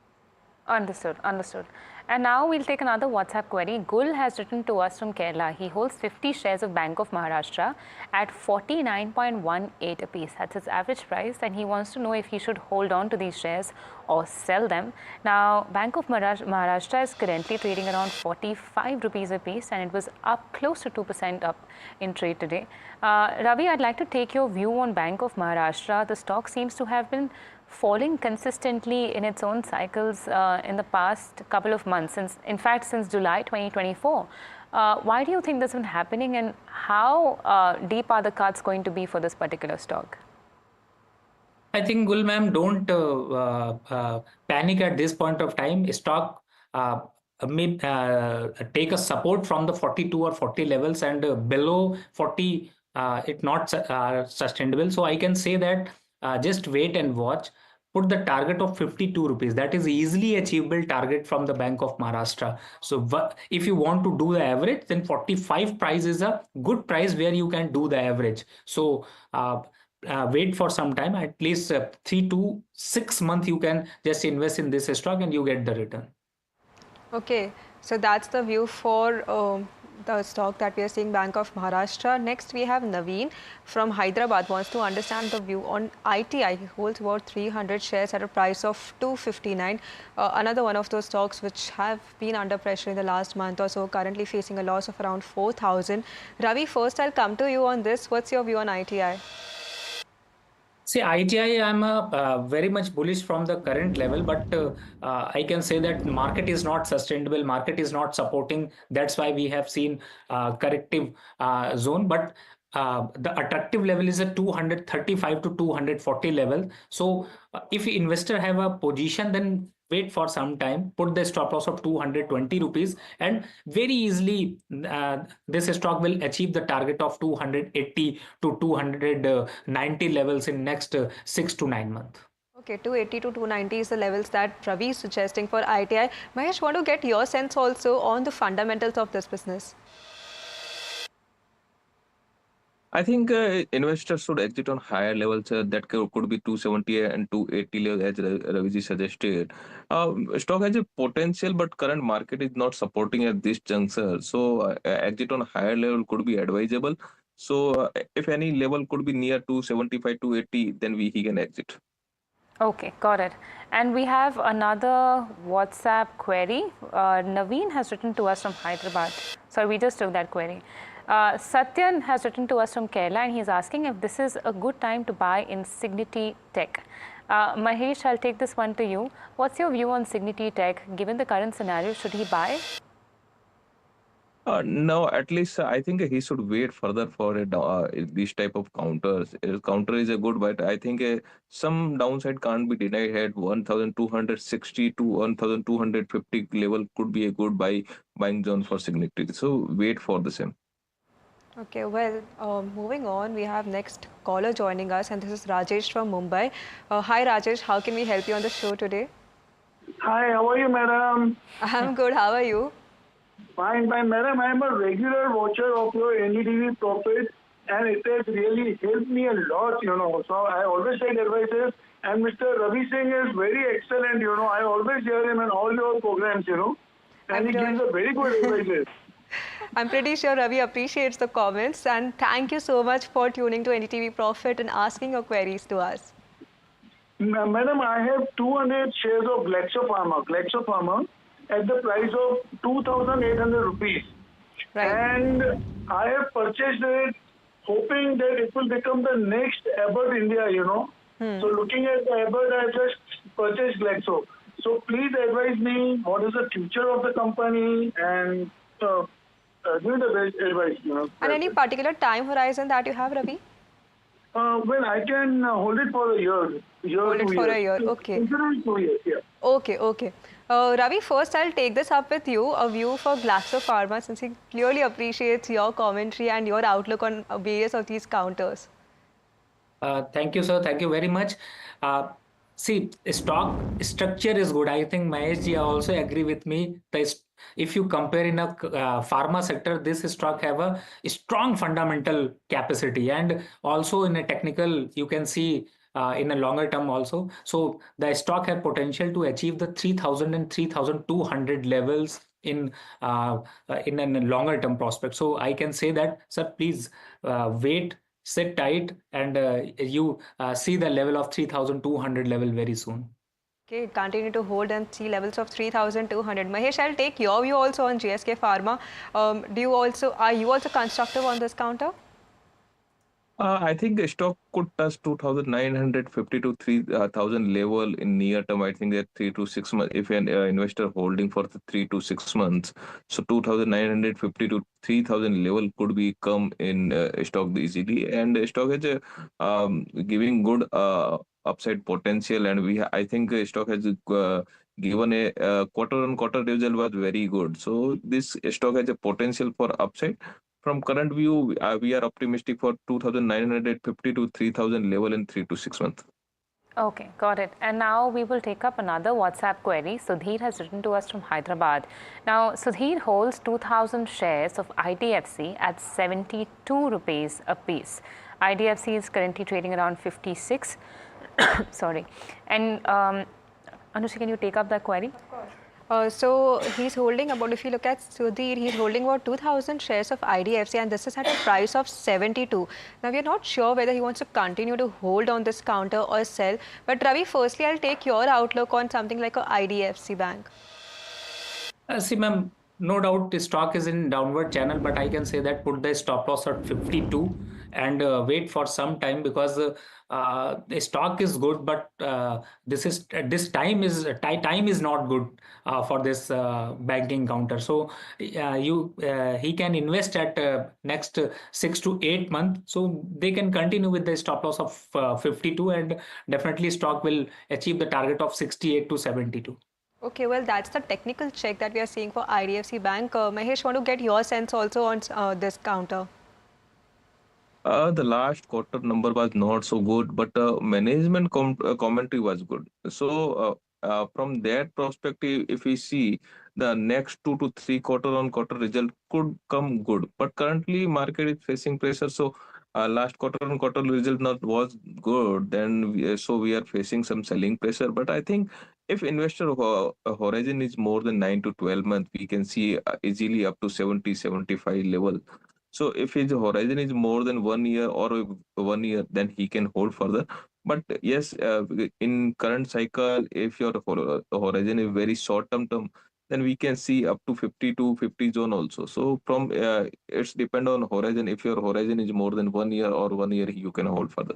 Understood, understood. And now we'll take another WhatsApp query. Gul has written to us from Kerala. He holds 50 shares of Bank of Maharashtra at 49.18 apiece. That's his average price, and he wants to know if he should hold on to these shares or sell them. Now, Bank of Maharashtra is currently trading around 45 rupees a piece, and it was up close to 2% up in trade today. Ravi, I'd like to take your view on Bank of Maharashtra. The stock seems to have been falling consistently in its own cycles in the past couple of months, since July 2024. Why do you think this has been happening, and how deep are the cuts going to be for this particular stock? I think, Gul ma'am, don't panic at this point of time. Stock may take a support from the 42 or 40 levels, and below 40 it not sustainable. So I can say that just wait and watch. Put the target of 52 rupees. That is easily achievable target from the Bank of Maharashtra. So if you want to do the average, then 45 price is a good price where you can do the average. So wait for some time, at least 3 to 6 months you can just invest in this stock and you get the return. Okay, so that's the view for the stock that we are seeing, Bank of Maharashtra. Next, we have Naveen from Hyderabad, wants to understand the view on ITI. He holds about 300 shares at a price of 259. Another one of those stocks which have been under pressure in the last month or so, currently facing a loss of around 4,000. Ravi, first I'll come to you on this. What's your view on ITI? See, ITI, I'm very much bullish from the current level, but I can say that market is not sustainable. Market is not supporting. That's why we have seen corrective zone. But the attractive level is a 235 to 240 level. So if investor have a position, then wait for some time, put the stop loss of 220 rupees, and very easily this stock will achieve the target of 280 to 290 levels in next 6 to 9 months. Okay, 280 to 290 is the levels that Ravi is suggesting for ITI. Mahesh, want to get your sense also on the fundamentals of this business. I think investors should exit on higher levels that could be 270 and 280 levels as Raviji suggested. Stock has a potential, but current market is not supporting at this juncture. So exit on higher level could be advisable. So if any level could be near 275 to 80, then he can exit. Okay, got it. And we have another WhatsApp query. Naveen has written to us from Hyderabad. Sorry, we just took that query. Satyan has written to us from Kerala and he's asking if this is a good time to buy in Signity Tech. Mahesh, I'll take this one to you. What's your view on Signity Tech? Given the current scenario, should he buy? No, at least I think he should wait further for this type of counters. Counter is a good, but I think some downside can't be denied at 1,260 to 1,250 level could be a good buying zone for Signity. So wait for the same. Okay, well, moving on, we have next caller joining us, and this is Rajesh from Mumbai. Hi, Rajesh. How can we help you on the show today? Hi, how are you, madam? I'm good. How are you? Fine, madam. I'm a regular watcher of your NDTV Profit, and it has really helped me a lot, So I always take advices, and Mr. Ravi Singh is very excellent, I always hear him in all your programs, and he gives a very good advices. I'm pretty sure Ravi appreciates the comments, and thank you so much for tuning to NDTV Profit and asking your queries to us. Madam, I have 200 shares of Glaxo Pharma at the price of 2,800 rupees. Right. And I have purchased it hoping that it will become the next Abbott India, So looking at the Abbott, I just purchased Glaxo. So please advise me what is the future of the company and give me the best advice, And any particular time horizon that you have, Ravi? Well, I can hold it for a year. Hold it for a year, okay. 2 years, yeah. Okay. Ravi, first I'll take this up with you, a view for Glaxo Pharma, since he clearly appreciates your commentary and your outlook on various of these counters. Thank you, sir. Thank you very much. See, stock structure is good. I think Mahesh ji also agree with me. If you compare in a pharma sector, this stock have a strong fundamental capacity, and also in a technical, you can see in a longer term also. So the stock have potential to achieve the 3,000 and 3,200 levels in a longer term prospect. So I can say that, sir, please wait. Sit tight and you see the level of 3,200 level very soon. Okay, continue to hold and see levels of 3,200. Mahesh, I'll take your view also on GSK Pharma. Are you also constructive on this counter? I think the stock could touch 2,950 to 3,000 level in near term. I think that 3 to 6 months, if an investor holding for the 3 to 6 months, so 2,950 to 3,000 level could be come in stock easily, and stock is giving good upside potential, and I think stock has given a quarter-on-quarter result was very good. So this stock has a potential for upside. From current view, we are optimistic for 2,950 to 3,000 level in 3 to 6 months. Okay, got it. And now we will take up another WhatsApp query. Sudhir has written to us from Hyderabad. Now, Sudhir holds 2,000 shares of IDFC at 72 rupees a piece. IDFC is currently trading around 56. Sorry. And Anushi, can you take up that query? Of course. So he's holding about, if you look at Sudhir, he's holding about 2,000 shares of IDFC, and this is at a price of 72. Now, we are not sure whether he wants to continue to hold on this counter or sell. But Ravi, firstly, I'll take your outlook on something like a IDFC Bank. See, ma'am, no doubt the stock is in downward channel, but I can say that put the stop loss at 52 and wait for some time, because the stock is good, but this time is not good for this banking counter. So he can invest at next 6 to 8 months. So they can continue with the stop loss of 52, and definitely stock will achieve the target of 68 to 72. Okay, well, that's the technical check that we are seeing for IDFC Bank. Mahesh, want to get your sense also on this counter? The last quarter number was not so good, but management commentary was good. So from that perspective, if we see the next 2 to 3 quarter-on-quarter result could come good, but currently market is facing pressure. So last quarter on quarter result not was good, then so we are facing some selling pressure. But I think if investor horizon is more than 9 to 12 months, we can see easily up to 70-75 level. So if his horizon is more than 1 year or 1 year, then he can hold further. But yes, in current cycle, if your horizon is very short term, then we can see up to 50 to 50 zone also. So from it's depend on horizon. If your horizon is more than 1 year or 1 year, you can hold further.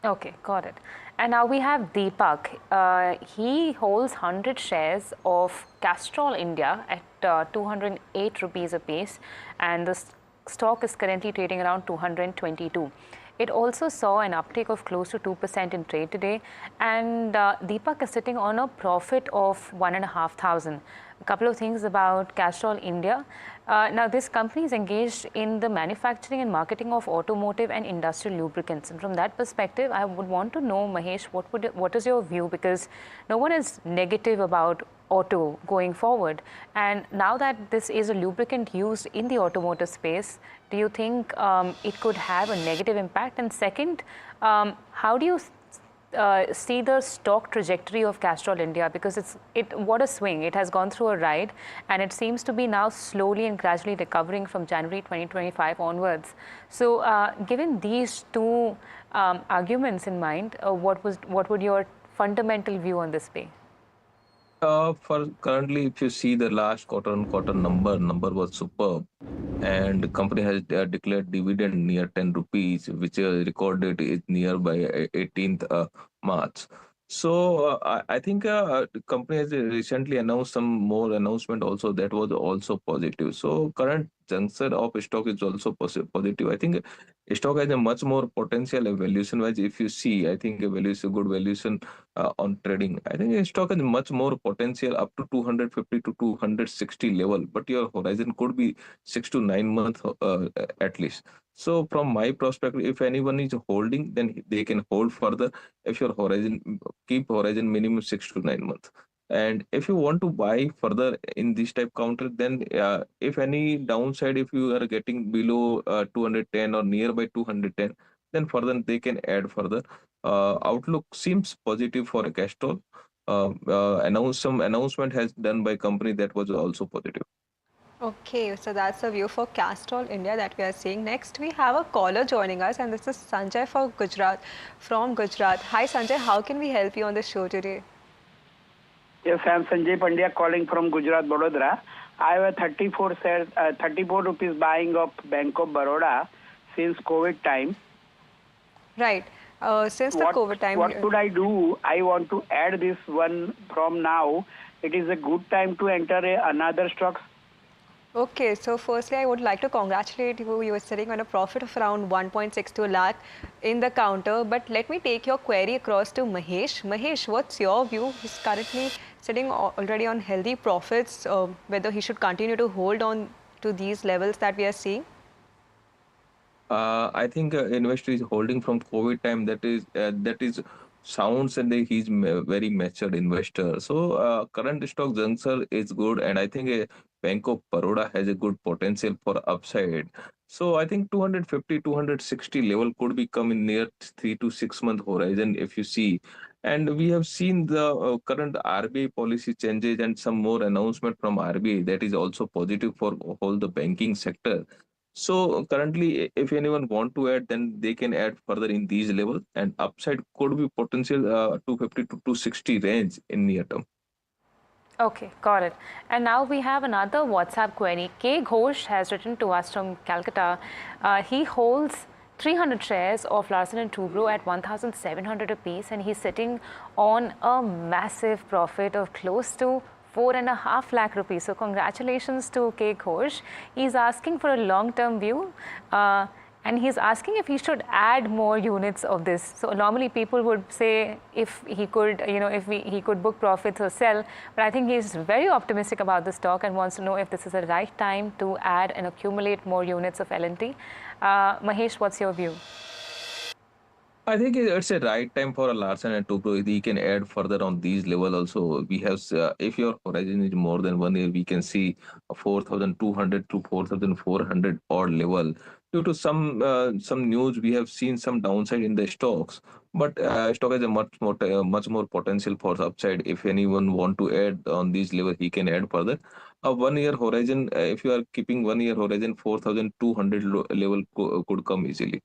Okay, got it. And now we have Deepak. He holds 100 shares of Castrol India at 208 rupees a piece, and the stock is currently trading around 222. It also saw an uptake of close to 2% in trade today, and Deepak is sitting on a profit of 1,500. A couple of things about Castrol India. Now, this company is engaged in the manufacturing and marketing of automotive and industrial lubricants. And from that perspective, I would want to know, Mahesh, what is your view? Because no one is negative about auto going forward. And now that this is a lubricant used in the automotive space, do you think it could have a negative impact? And second, how do you see the stock trajectory of Castrol India? Because what a swing. It has gone through a ride, and it seems to be now slowly and gradually recovering from January 2025 onwards. So given these two arguments in mind, what would your fundamental view on this be? For currently, if you see the last quarter on quarter number was superb, and the company has declared dividend near 10 rupees, which recorded is nearby 18th March. So I think the company has recently announced some more announcement also that was also positive. So current juncture of stock is also positive. I think stock has a much more potential evaluation wise. If you see, I think a valuation, good valuation on trading. I think a stock has much more potential up to 250 to 260 level, but your horizon could be 6 to 9 months at least. So from my perspective, if anyone is holding, then they can hold further. If your horizon, keep horizon minimum 6 to 9 months. And if you want to buy further in this type counter, then if any downside, if you are getting below 210 or nearby 210, then further they can add further. Outlook seems positive for a Castrol. Some announcement has done by company that was also positive. Okay, so that's a view for Castrol India that we are seeing. Next, we have a caller joining us, and this is Sanjay from Gujarat. Hi, Sanjay. How can we help you on the show today? Yes, I am Sanjay Pandya calling from Gujarat, Baroda. I have a 34 rupees buying of Bank of Baroda since COVID time. Right. Since the COVID time. What should I do? I want to add this one from now. It is a good time to enter another stocks. Okay, so firstly, I would like to congratulate you. You are sitting on a profit of around 1.62 lakh in the counter. But let me take your query across to Mahesh. Mahesh, what's your view? He's currently sitting already on healthy profits, whether he should continue to hold on to these levels that we are seeing? I think investor is holding from COVID time. That is sounds and he's very matured investor. So current stock juncture is good, and I think Bank of Baroda has a good potential for upside. So I think 250, 260 level could be coming near 3 to 6 month horizon if you see. And we have seen the current RBI policy changes and some more announcement from RBI that is also positive for whole the banking sector. So currently, if anyone want to add, then they can add further in these levels, and upside could be potential 250 to 260 range in near term. Okay, got it. And now we have another WhatsApp query. K. Ghosh has written to us from Calcutta. He holds 300 shares of Larsen & Toubro at 1,700 rupees, and he's sitting on a massive profit of close to 4.5 lakh rupees. So congratulations to K. Ghosh. He's asking for a long-term view. And he's asking if he should add more units of this. So normally people would say if he could, he could book profits or sell. But I think he's very optimistic about the stock and wants to know if this is the right time to add and accumulate more units of L&T. Mahesh, what's your view? I think it's a right time for a Larsen and Toubro. He can add further on these level also. We have, if your horizon is more than 1 year, we can see a 4,200 to 4,400 odd level. due to some news, we have seen some downside in the stocks. But stock has a much more potential for upside. If anyone want to add on these level, he can add further. A 1 year horizon, if you are keeping 1 year horizon, 4,200 level could come easily.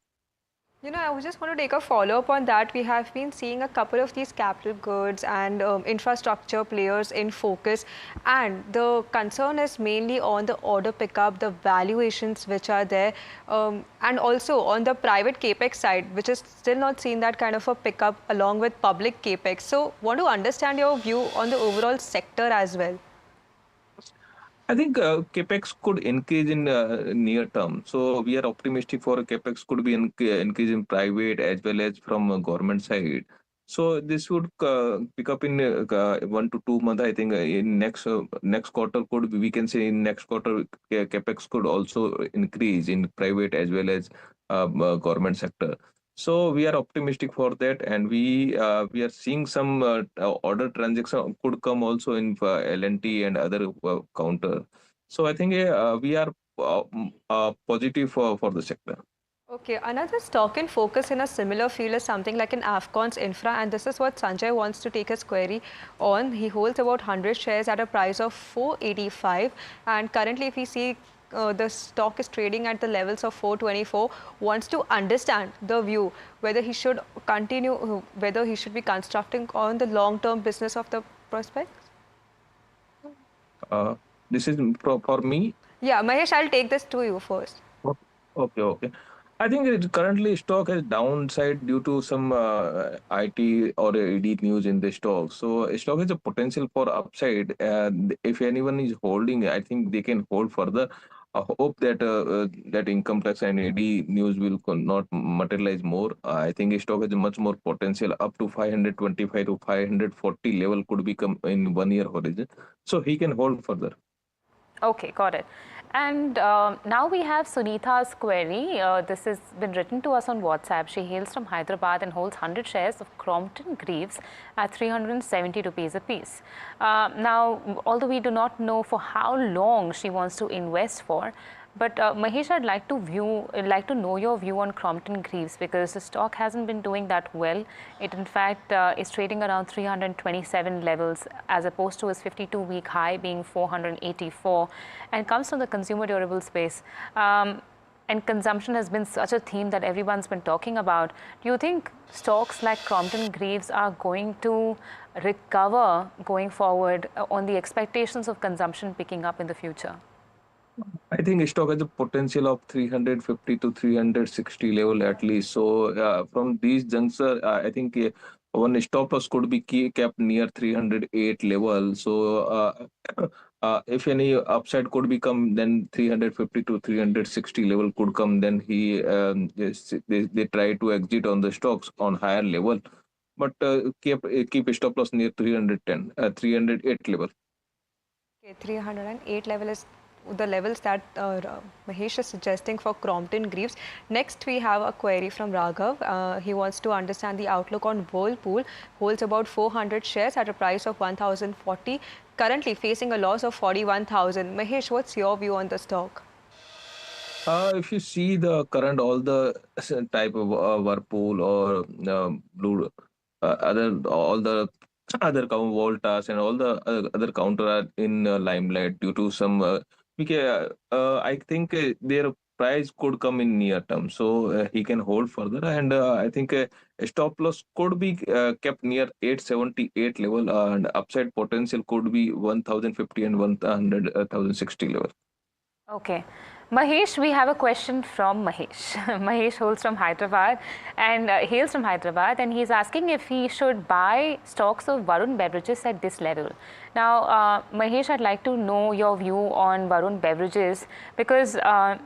You know, I just want to take a follow-up on that. We have been seeing a couple of these capital goods and infrastructure players in focus, and the concern is mainly on the order pickup, the valuations which are there, and also on the private capex side, which is still not seen that kind of a pickup along with public capex. So, want to understand your view on the overall sector as well. I think capex could increase in near term. So we are optimistic for capex could be increase in private as well as from government side. So this would pick up in 1 to 2 months. I think in next quarter we can say in next quarter capex could also increase in private as well as government sector. So we are optimistic for that, and we are seeing some order transaction could come also in L&T and other counter. So I think we are positive for the sector. Okay, another stock in focus in a similar field is something like an Afcon's Infra, and this is what Sanjay wants to take his query on. He holds about 100 shares at a price of 485, and currently if we see the stock is trading at the levels of 424, wants to understand the view whether he should continue, whether he should be constructing on the long-term business of the prospects. This is for me. Yeah, Mahesh, I'll take this to you first. Okay. I think currently stock has downside due to some IT or ED news in the stock. So stock has a potential for upside. If anyone is holding, I think they can hold further. I hope that that income tax and ED news will not materialize more. I think stock has a much more potential up to 525 to 540 level could become in 1 year horizon. So he can hold further. Okay, got it. And now we have Sunita's query. This has been written to us on WhatsApp. She hails from Hyderabad and holds 100 shares of Crompton Greaves at 370 rupees a piece. Now, although we do not know for how long she wants to invest for, but Mahesh, I'd like to know your view on Crompton Greaves, because the stock hasn't been doing that well. It in fact is trading around 327 levels as opposed to its 52-week high being 484, and comes from the consumer durable space. And consumption has been such a theme that everyone's been talking about. Do you think stocks like Crompton Greaves are going to recover going forward on the expectations of consumption picking up in the future? I think stock has a potential of 350 to 360 level at least. So from these juncture, I think one stop loss could be kept near 308 level. So if any upside could become, then 350 to 360 level could come. Then they try to exit on the stocks on higher level, but keep stop loss near 308 level. Okay, 308 level is the levels that Mahesh is suggesting for Crompton Greaves. Next, we have a query from Raghav. He wants to understand the outlook on Whirlpool. Holds about 400 shares at a price of 1,040. Currently facing a loss of 41,000. Mahesh, what's your view on the stock? If you see the current all the type of Whirlpool or Blue, all the other Voltas and all the other counter are in limelight due to some. I think their price could come in near term, so he can hold further, and I think a stop loss could be kept near 878 level, and upside potential could be 1,050 and 1,060 level. Okay. Mahesh, we have a question from Mahesh. Mahesh hails from Hyderabad, and he's asking if he should buy stocks of Varun Beverages at this level. Now, Mahesh, I'd like to know your view on Varun Beverages, because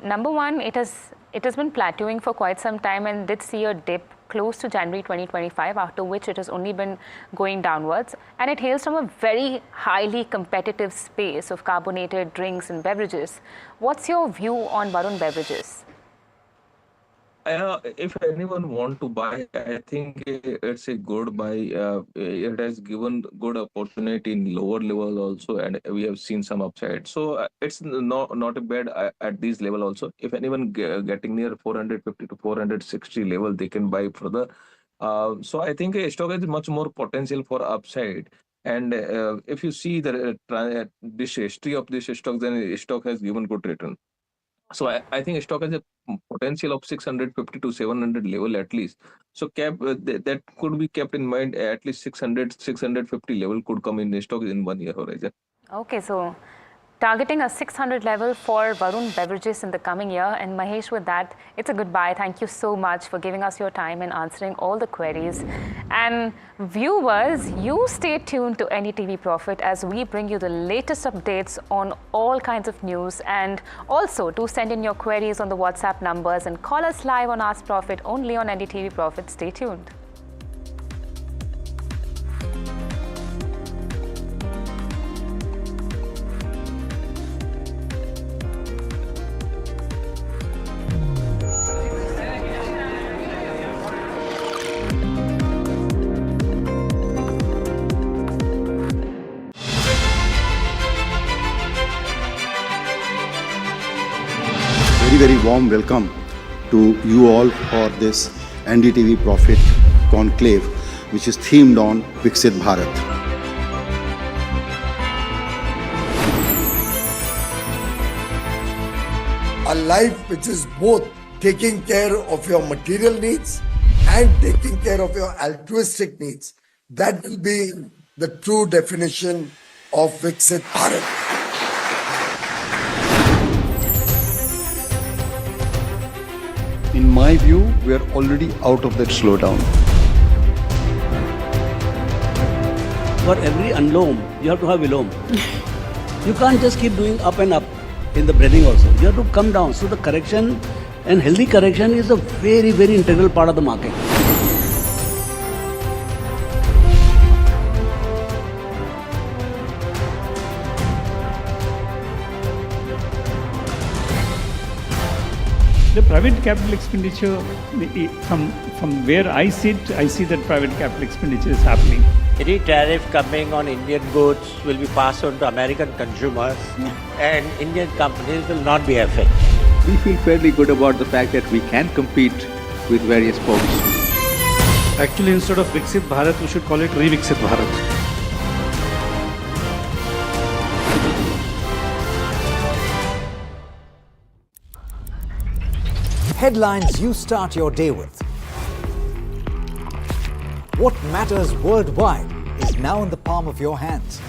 number one, it has been plateauing for quite some time and did see a dip close to January 2025, after which it has only been going downwards, and it hails from a very highly competitive space of carbonated drinks and beverages. What's your view on Varun Beverages? If anyone want to buy, I think it's a good buy. It has given good opportunity in lower level also, and we have seen some upside. So it's not a bad at this level also. If anyone getting near 450 to 460 level, they can buy further. So I think a stock has much more potential for upside. And if you see this history of this stock, then the stock has given good return. So I think stock has a potential of 650 to 700 level at least. So that could be kept in mind. At least 600, 650 level could come in stock in 1 year horizon. Okay, so targeting a 600 level for Varun Beverages in the coming year. And Mahesh, with that, it's a good buy. Thank you so much for giving us your time and answering all the queries. And viewers, you stay tuned to NDTV Profit as we bring you the latest updates on all kinds of news. And also do send in your queries on the WhatsApp numbers and call us live on Ask Profit only on NDTV Profit. Stay tuned. Very warm welcome to you all for this NDTV Profit Conclave, which is themed on Viksit Bharat. A life which is both taking care of your material needs and taking care of your altruistic needs. That will be the true definition of Viksit Bharat. In my view, we are already out of that slowdown. For every unloam, you have to have vilom. You can't just keep doing up and up in the breading also. You have to come down. So the correction and healthy correction is a very, very integral part of the market. The private capital expenditure, from where I sit, I see that private capital expenditure is happening. Any tariff coming on Indian goods will be passed on to American consumers, and Indian companies will not be affected. We feel fairly good about the fact that we can compete with various folks. Actually, instead of Viksit Bharat, we should call it Re-Viksit Bharat. Headlines you start your day with. What matters worldwide is now in the palm of your hands.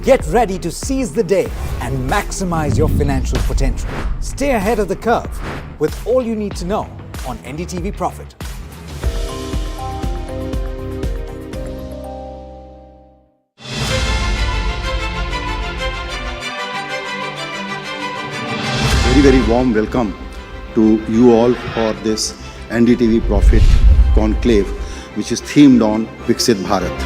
Get ready to seize the day and maximize your financial potential. Stay ahead of the curve with all you need to know on NDTV Profit. Very warm welcome to you all for this NDTV Profit Conclave, which is themed on Viksit Bharat.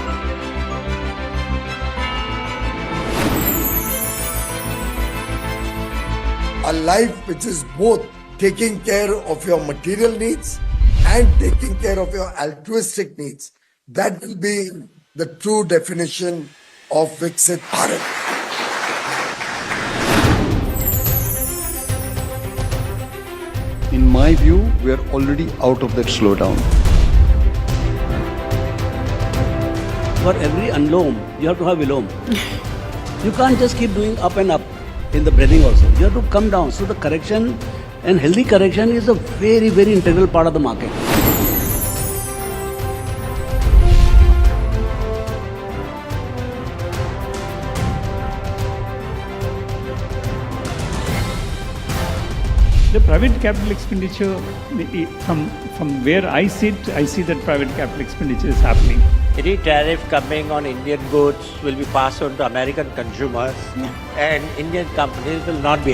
A life which is both taking care of your material needs and taking care of your altruistic needs. That will be the true definition of Viksit Bharat. In my view, we are already out of that slowdown. For every unloam, you have to have vilom. You can't just keep doing up and up in the breading also. You have to come down. So the correction and healthy correction is a very, very integral part of the market. The private capital expenditure, from where I sit, I see that private capital expenditure is happening. Any tariff coming on Indian goods will be passed on to American consumers, and Indian companies will not be